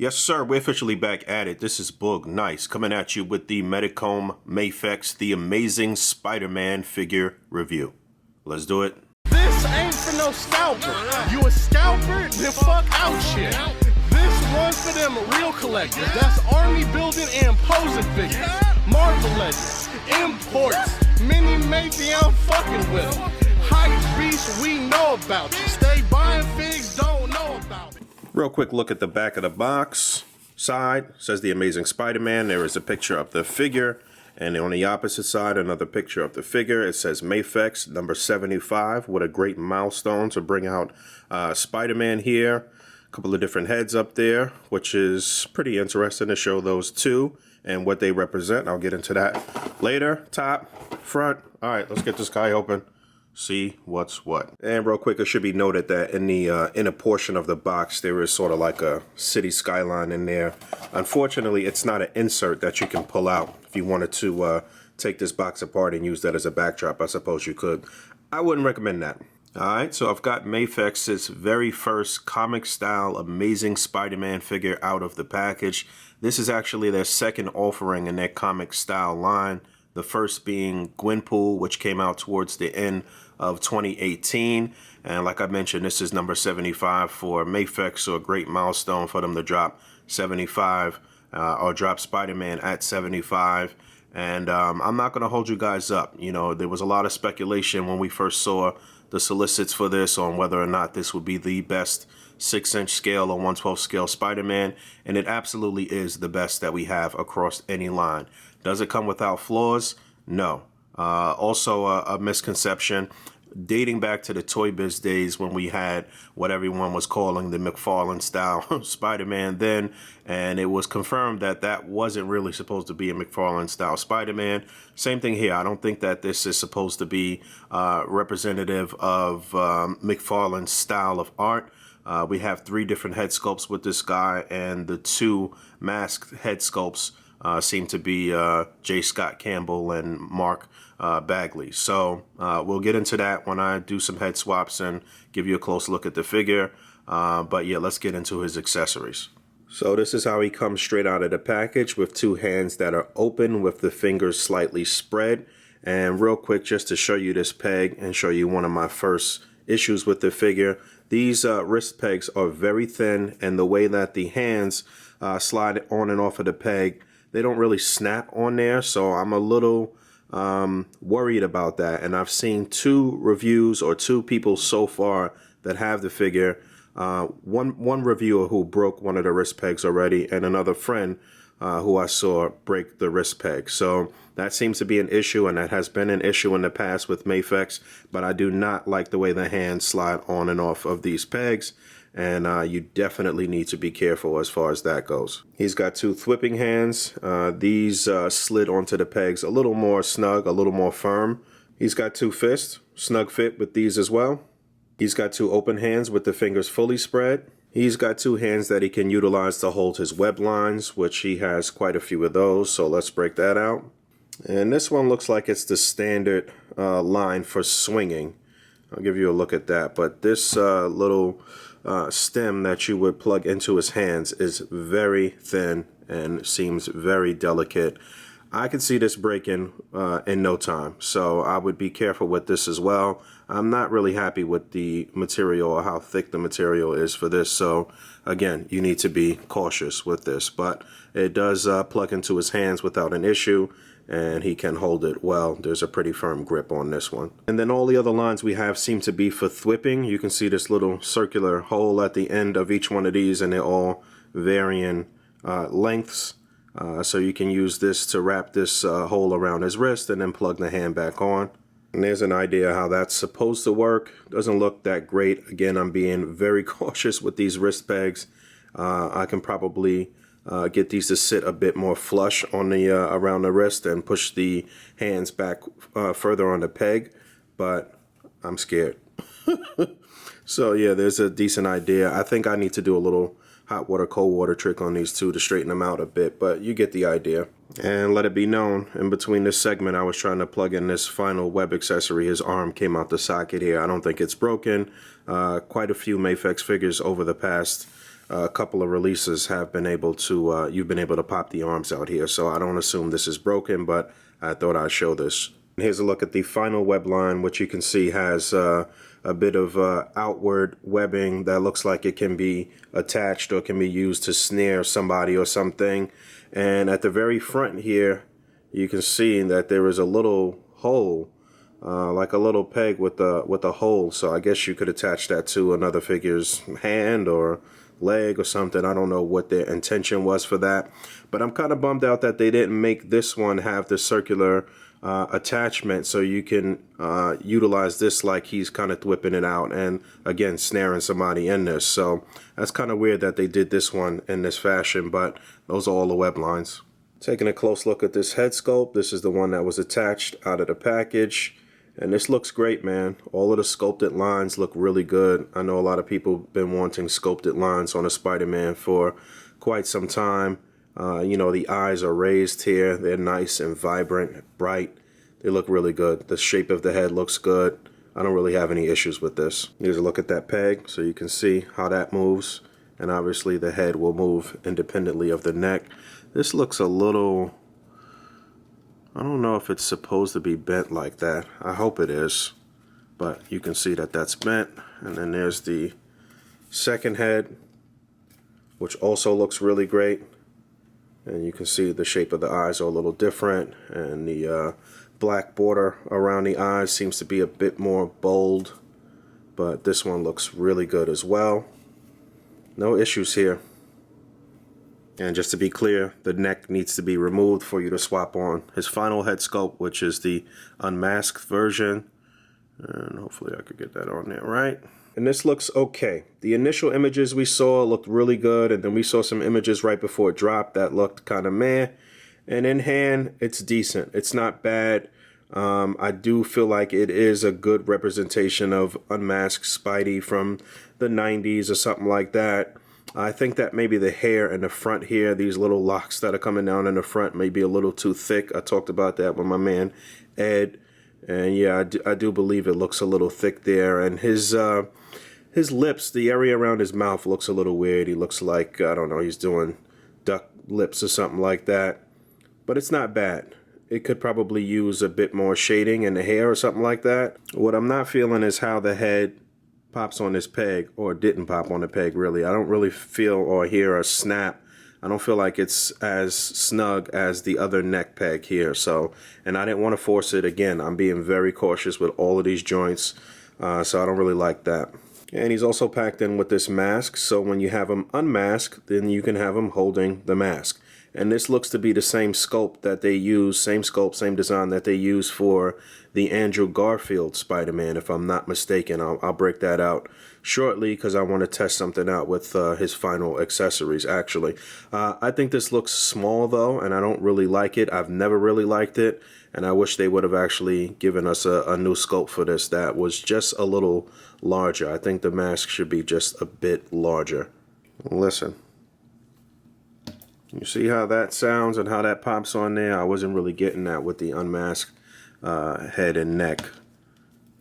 Yes, sir, we're officially back at it. This is Boog, nice, coming at you with the Medicom Mafex, the Amazing Spider-Man figure review. Let's do it. This ain't for no scalper. You a scalper? Then fuck out shit. This one's for them real collectors. That's army building and posing figures. Marvel Legends, imports, mini matey, I'm fucking with them. Hype beast, we know about you. Stay buying figs, don't know about it. Real quick look at the back of the box. Side says the Amazing Spider-Man. There is a picture of the figure. And on the opposite side, another picture of the figure. It says Mafex, number 75. What a great milestone to bring out Spider-Man here. A couple of different heads up there, which is pretty interesting to show those two and what they represent. I'll get into that later. Top, front. All right, let's get this guy open. See what's what. And real quick, it should be noted that in the inner portion of the box, there is sort of like a city skyline in there. Unfortunately, it's not an insert that you can pull out. If you wanted to take this box apart and use that as a backdrop, I suppose you could. I wouldn't recommend that. All right, so I've got Mafex's very first comic style Amazing Spider-Man figure out of the package. This is actually their second offering in their comic style line. The first being Gwenpool, which came out towards the end of 2018. And like I mentioned, this is number 75 for Mafex, so a great milestone for them to drop 75 or drop Spider-Man at 75. And I'm not going to hold you guys up. You know, there was a lot of speculation when we first saw the solicits for this on whether or not this would be the best 6-inch scale or 1/12 scale Spider-Man, and it absolutely is the best that we have across any line. Does it come without flaws? No. Also a misconception dating back to the Toy Biz days when we had what everyone was calling the McFarlane style Spider-Man then, and it was confirmed that that wasn't really supposed to be a McFarlane style Spider-Man. Same thing here. I don't think that this is supposed to be representative of McFarlane's style of art. We have 3 different head sculpts with this guy, and the 2 masked head sculpts seem to be J. Scott Campbell and Mark Bagley. So we'll get into that when I do some head swaps and give you a close look at the figure. But yeah, let's get into his accessories. So this is how he comes straight out of the package, with 2 hands that are open with the fingers slightly spread. And real quick, just to show you this peg and show you one of my first issues with the figure, these wrist pegs are very thin, and the way that the hands slide on and off of the peg, they don't really snap on there, so I'm a little worried about that. And I've seen 2 reviews or 2 people so far that have the figure. One reviewer who broke one of the wrist pegs already, and another friend who I saw break the wrist peg. So that seems to be an issue, and that has been an issue in the past with Mafex, but I do not like the way the hands slide on and off of these pegs. And you definitely need to be careful as far as that goes. He's got 2 thwipping hands. These slid onto the pegs a little more snug, a little more firm. He's got 2 fists, snug fit with these as well. He's got 2 open hands with the fingers fully spread. He's got 2 hands that he can utilize to hold his web lines, which he has quite a few of those, so let's break that out. And this one looks like it's the standard line for swinging. I'll give you a look at that, but this little stem that you would plug into his hands is very thin and seems very delicate. I could see this breaking in no time, so I would be careful with this as well. I'm not really happy with the material or how thick the material is for this, so again, you need to be cautious with this, but it does plug into his hands without an issue, and he can hold it well. There's a pretty firm grip on this one. And then all the other lines we have seem to be for thwipping. You can see this little circular hole at the end of each one of these, and they're all varying lengths. So you can use this to wrap this hole around his wrist and then plug the hand back on. And there's an idea how that's supposed to work. Doesn't look that great. Again, I'm being very cautious with these wrist pegs. I can probably get these to sit a bit more flush on the around the wrist and push the hands back further on the peg, but I'm scared. So yeah, there's a decent idea. I think I need to do a little hot water, cold water trick on these 2 to straighten them out a bit, but you get the idea. And let it be known, in between this segment, I was trying to plug in this final web accessory. His arm came out the socket here. I don't think it's broken. Quite a few Mafex figures over the past a couple of releases have been able to, you've been able to pop the arms out here. So I don't assume this is broken, but I thought I'd show this. And here's a look at the final web line, which you can see has a bit of outward webbing that looks like it can be attached or can be used to snare somebody or something. And at the very front here, you can see that there is a little hole, like a little peg with a hole. So I guess you could attach that to another figure's hand or leg or something. I don't know what their intention was for that, but I'm kind of bummed out that they didn't make this one have the circular attachment, so you can utilize this like he's kind of whipping it out and again snaring somebody in this. So that's kind of weird that they did this one in this fashion, but those are all the web lines. Taking a close look at this head sculpt, this is the one that was attached out of the package, and this looks great, man. All of the sculpted lines look really good. I know a lot of people have been wanting sculpted lines on a Spider-Man for quite some time. You know, the eyes are raised here. They're nice and vibrant, bright. They look really good. The shape of the head looks good. I don't really have any issues with this. Here's a look at that peg so you can see how that moves. And obviously the head will move independently of the neck. This looks a little, I don't know if it's supposed to be bent like that. I hope it is. But you can see that that's bent. And then there's the second head, which also looks really great. And you can see the shape of the eyes are a little different, and the black border around the eyes seems to be a bit more bold, but this one looks really good as well. No issues here. And just to be clear, the neck needs to be removed for you to swap on his final head sculpt, which is the unmasked version. And hopefully I could get that on there right. And this looks okay. The initial images we saw looked really good, and then we saw some images right before it dropped that looked kind of meh. And in hand, it's decent. It's not bad. I do feel like it is a good representation of unmasked Spidey from the 90s or something like that. I think that maybe the hair in the front here, these little locks that are coming down in the front, may be a little too thick. I talked about that with my man Ed. And yeah, I do believe it looks a little thick there. And his lips, the area around his mouth looks a little weird. He looks like, I don't know, he's doing duck lips or something like that. But it's not bad. It could probably use a bit more shading in the hair or something like that. What I'm not feeling is how the head pops on this peg, or didn't pop on the peg really. I don't really feel or hear a snap. I don't feel like it's as snug as the other neck peg here. So, and I didn't want to force it. Again, I'm being very cautious with all of these joints. So I don't really like that. And he's also packed in with this mask. So when you have him unmasked, then you can have him holding the mask. And this looks to be the same sculpt that they use, same sculpt, same design that they use for the Andrew Garfield Spider-Man, if I'm not mistaken. I'll break that out shortly because I want to test something out with his final accessories, actually. I think this looks small, though, and I don't really like it. I've never really liked it, and I wish they would have actually given us a new sculpt for this that was just a little larger. I think the mask should be just a bit larger. Listen. You see how that sounds and how that pops on there? I wasn't really getting that with the unmasked head and neck.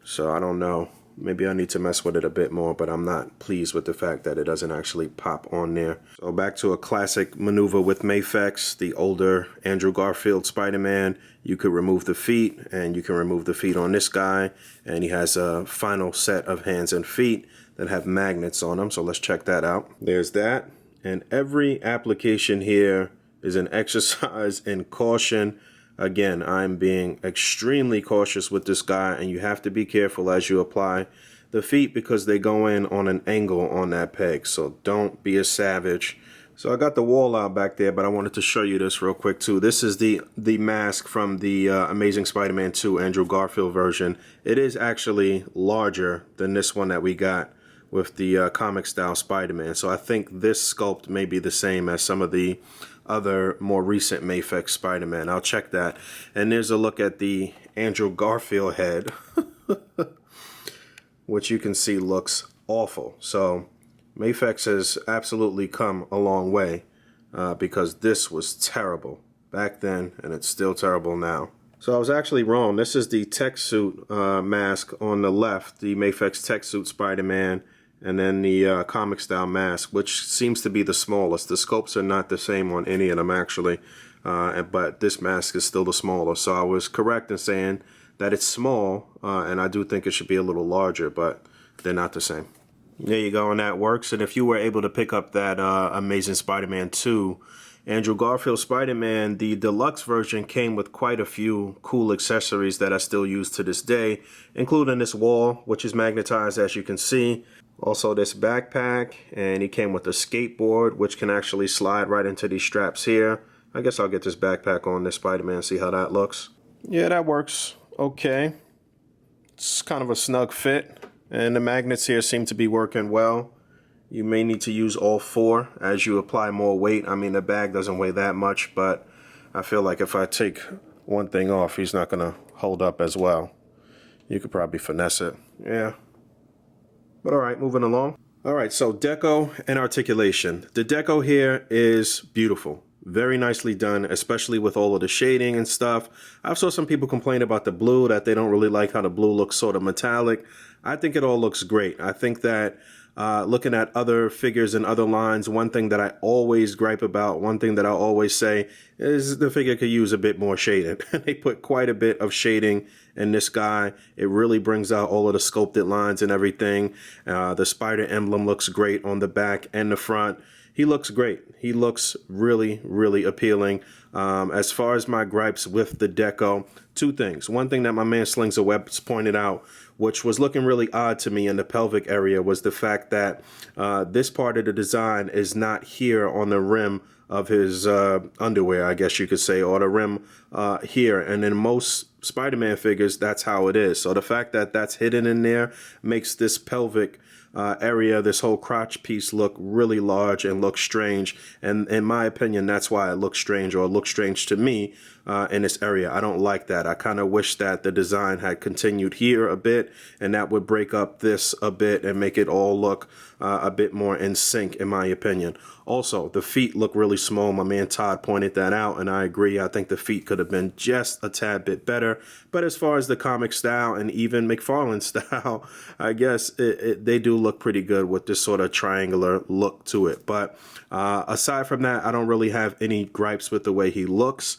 So I don't know. Maybe I need to mess with it a bit more, but I'm not pleased with the fact that it doesn't actually pop on there. So back to a classic maneuver with Mafex, the older Andrew Garfield Spider-Man. You could remove the feet, and you can remove the feet on this guy. And he has a final set of hands and feet that have magnets on them. So let's check that out. There's that. And every application here is an exercise in caution. Again, I'm being extremely cautious with this guy, and you have to be careful as you apply the feet because they go in on an angle on that peg. So don't be a savage. So I got the wall out back there, but I wanted to show you this real quick too. This is the mask from the Amazing Spider-Man 2 Andrew Garfield version. It is actually larger than this one that we got with the comic style Spider-Man. So I think this sculpt may be the same as some of the other more recent Mafex Spider-Man. I'll check that. And there's a look at the Andrew Garfield head, which you can see looks awful. So Mafex has absolutely come a long way because this was terrible back then and it's still terrible now. So I was actually wrong. This is the tech suit mask on the left, the Mafex tech suit Spider-Man. and then the comic style mask, which seems to be the smallest. The sculpts are not the same on any of them actually, but this mask is still the smaller. So I was correct in saying that it's small, and I do think it should be a little larger, but they're not the same. There you go, and that works. And if you were able to pick up that Amazing Spider-Man 2 Andrew Garfield Spider-Man, the deluxe version came with quite a few cool accessories that I still use to this day, including this wall, which is magnetized as you can see. Also this backpack, and he came with a skateboard, which can actually slide right into these straps here. I guess I'll get this backpack on this Spider-Man, see how that looks. Yeah, that works okay. It's kind of a snug fit, and the magnets here seem to be working well. You may need to use all four as you apply more weight. I mean, the bag doesn't weigh that much, but I feel like if I take one thing off, he's not going to hold up as well. You could probably finesse it. Yeah. But all right, moving along. All right, so deco and articulation. The deco here is beautiful. Very nicely done, especially with all of the shading and stuff. I've saw some people complain about the blue, that they don't really like how the blue looks sort of metallic. I think it all looks great. I think that looking at other figures and other lines, one thing that I always gripe about, one thing that I always say is the figure could use a bit more shading. They put quite a bit of shading in this guy. It really brings out all of the sculpted lines and everything. The spider emblem looks great on the back and the front. He looks great. He looks really, really appealing. As far as my gripes with the deco, two things. One thing that my man Slings of Webs pointed out, which was looking really odd to me in the pelvic area, was the fact that this part of the design is not here on the rim of his underwear, I guess you could say, or the rim here. And in most Spider-Man figures, that's how it is. So the fact that that's hidden in there makes this pelvic area, this whole crotch piece, look really large and look strange. And in my opinion, that's why it looks strange, or it looks strange to me in this area. I don't like that. I kind of wish that the design had continued here a bit, and that would break up this a bit and make it all look a bit more in sync, in my opinion. Also, the feet look really small. My man Todd pointed that out, and I agree. I think the feet could have been just a tad bit better. But as far as the comic style and even McFarlane style, I guess they do look pretty good with this sort of triangular look to it. But aside from that, I don't really have any gripes with the way he looks.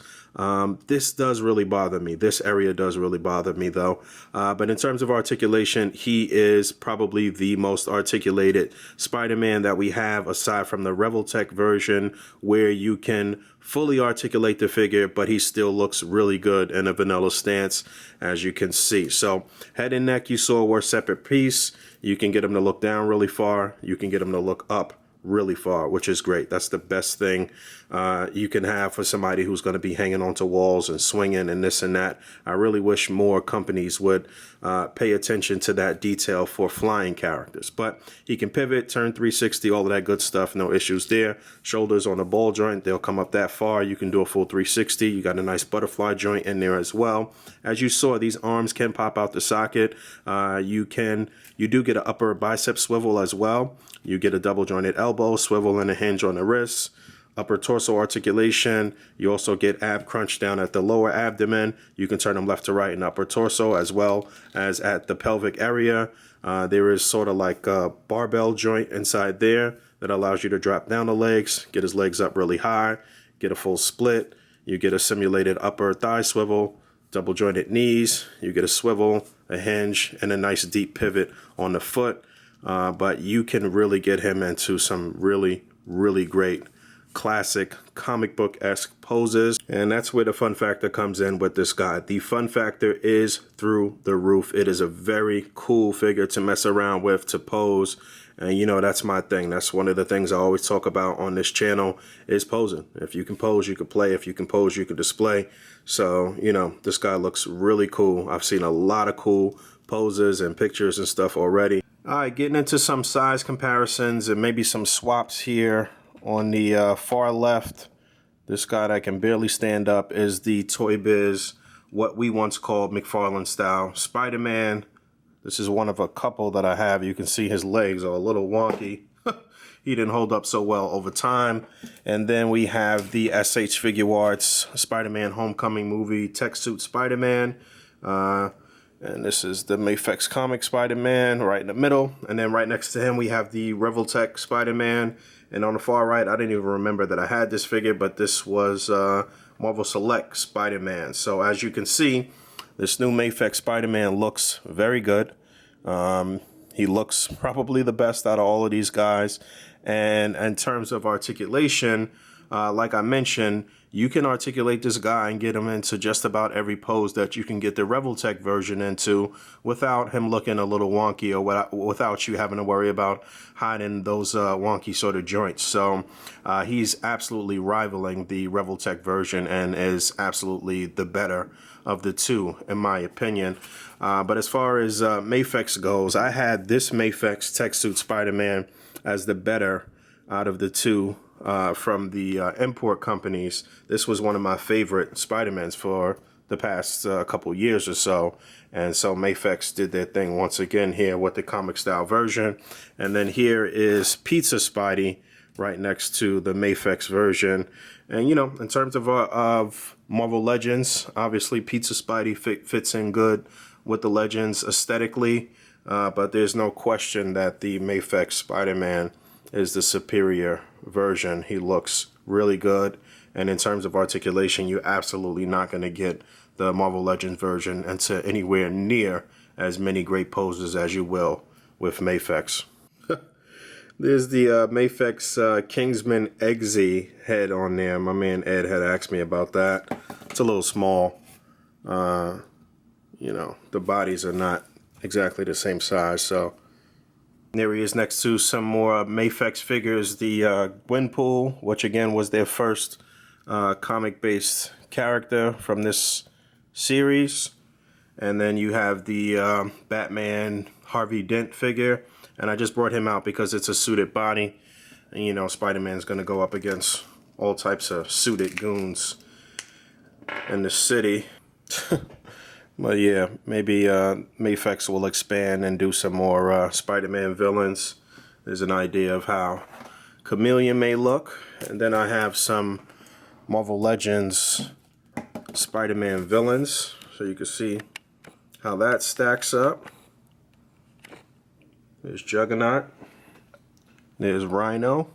This does really bother me. This area does really bother me, though. But in terms of articulation, he is probably the most articulated Spider-Man that we have, aside from the Revoltech version, where you can fully articulate the figure, but he still looks really good in a vanilla stance, as you can see. So head and neck, you saw, were a separate piece. You can get him to look down really far. You can get him to look up really far, which is great. That's the best thing you can have for somebody who's going to be hanging onto walls and swinging and this and that. I really wish more companies would pay attention to that detail for flying characters. But he can pivot, turn 360, all of that good stuff. No issues there. Shoulders on the ball joint, they'll come up that far. You can do a full 360. You got a nice butterfly joint in there as well. As you saw, these arms can pop out the socket. You do get an upper bicep swivel as well. You get a double jointed elbow, swivel, and a hinge on the wrists. Upper torso articulation. You also get ab crunch down at the lower abdomen. You can turn them left to right in upper torso, as well as at the pelvic area. There is sort of like a barbell joint inside there that allows you to drop down the legs, get his legs up really high, get a full split. You get a simulated upper thigh swivel, double jointed knees. You get a swivel, a hinge, and a nice deep pivot on the foot. But you can really get him into some really, really great classic comic book-esque poses. And that's where the fun factor comes in with this guy. The fun factor is through the roof. It is a very cool figure to mess around with, to pose. And you know, that's my thing. That's one of the things I always talk about on this channel, is posing. If you can pose, you can play. If you can pose, you can display. So, you know, this guy looks really cool. I've seen a lot of cool poses and pictures and stuff already. All right, getting into some size comparisons and maybe some swaps here. On the far left, this guy that can barely stand up is the Toy Biz, what we once called McFarlane style Spider-Man. This is one of a couple that I have. You can see his legs are a little wonky. He didn't hold up so well over time. And then we have the S.H.Figuarts Spider-Man Homecoming movie Tech Suit Spider-Man. And this is the Mafex comic Spider-Man right in the middle. And then right next to him, we have the Revoltech Spider-Man. And on the far right, I didn't even remember that I had this figure, but this was Marvel Select Spider-Man. So as you can see, this new Mafex Spider-Man looks very good. He looks probably the best out of all of these guys. And in terms of articulation, like I mentioned, you can articulate this guy and get him into just about every pose that you can get the Revoltech version into without him looking a little wonky, or without you having to worry about hiding those wonky sort of joints. So he's absolutely rivaling the Revoltech version and is absolutely the better of the two, in my opinion. But as far as Mafex goes, I had this Mafex Tech Suit Spider-Man as the better out of the two. From the import companies. This was one of my favorite Spider-Mans for the past couple years or so. And so Mafex did their thing once again here with the comic style version. And then here is Pizza Spidey right next to the Mafex version. And, you know, in terms of Marvel Legends, obviously Pizza Spidey fits in good with the Legends aesthetically. But there's no question that the Mafex Spider-Man is the superior version. He looks really good, and in terms of articulation, you're absolutely not going to get the Marvel Legends version into anywhere near as many great poses as you will with Mafex. There's the Mafex Kingsman Eggsy head on there. My man Ed had asked me about that. It's a little small. You know, the bodies are not exactly the same size, so there he is next to some more Mafex figures. The Gwenpool, which again was their first comic-based character from this series. And then you have the Batman Harvey Dent figure. And I just brought him out because it's a suited body. And you know, Spider-Man's going to go up against all types of suited goons in the city. But yeah, maybe Mafex will expand and do some more Spider-Man villains. There's an idea of how Chameleon may look. And then I have some Marvel Legends Spider-Man villains, so you can see how that stacks up. There's Juggernaut. There's Rhino.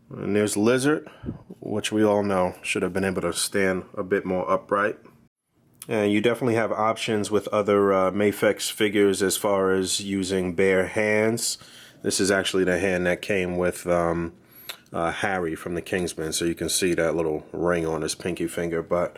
And there's Lizard, which we all know should have been able to stand a bit more upright. And you definitely have options with other Mafex figures as far as using bare hands. This is actually the hand that came with Harry from the Kingsman, so you can see that little ring on his pinky finger, but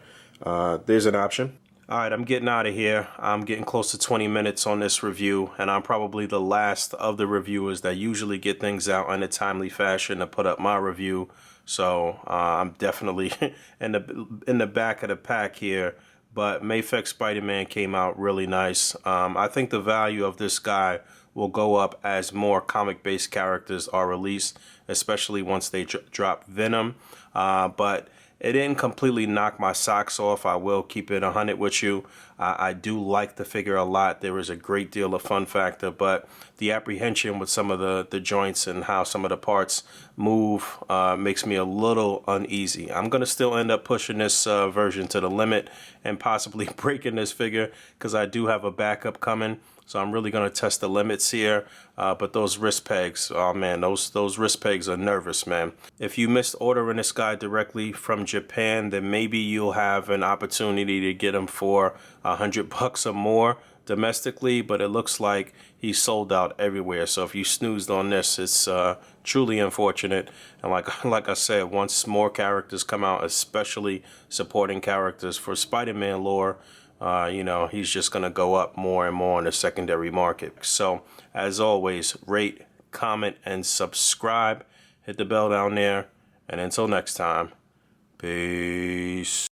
there's an option. Alright, I'm getting out of here. I'm getting close to 20 minutes on this review, and I'm probably the last of the reviewers that usually get things out in a timely fashion to put up my review. So I'm definitely in the back of the pack here. But Mafex Spider-Man came out really nice. I think the value of this guy will go up as more comic-based characters are released, especially once they drop Venom. But it didn't completely knock my socks off. I will keep it 100 with you. I do like the figure a lot. There is a great deal of fun factor, but the apprehension with some of the joints and how some of the parts move makes me a little uneasy. I'm going to still end up pushing this version to the limit and possibly breaking this figure because I do have a backup coming. So I'm really going to test the limits here. But those wrist pegs, oh man, those wrist pegs are nervous, man. If you missed ordering this guy directly from Japan, then maybe you'll have an opportunity to get him for $100 or more domestically. But it looks like he's sold out everywhere. So if you snoozed on this, it's truly unfortunate. And like I said, once more characters come out, especially supporting characters for Spider-Man lore, you know, he's just going to go up more and more in the secondary market. So, as always, rate, comment, and subscribe. Hit the bell down there. And until next time, peace.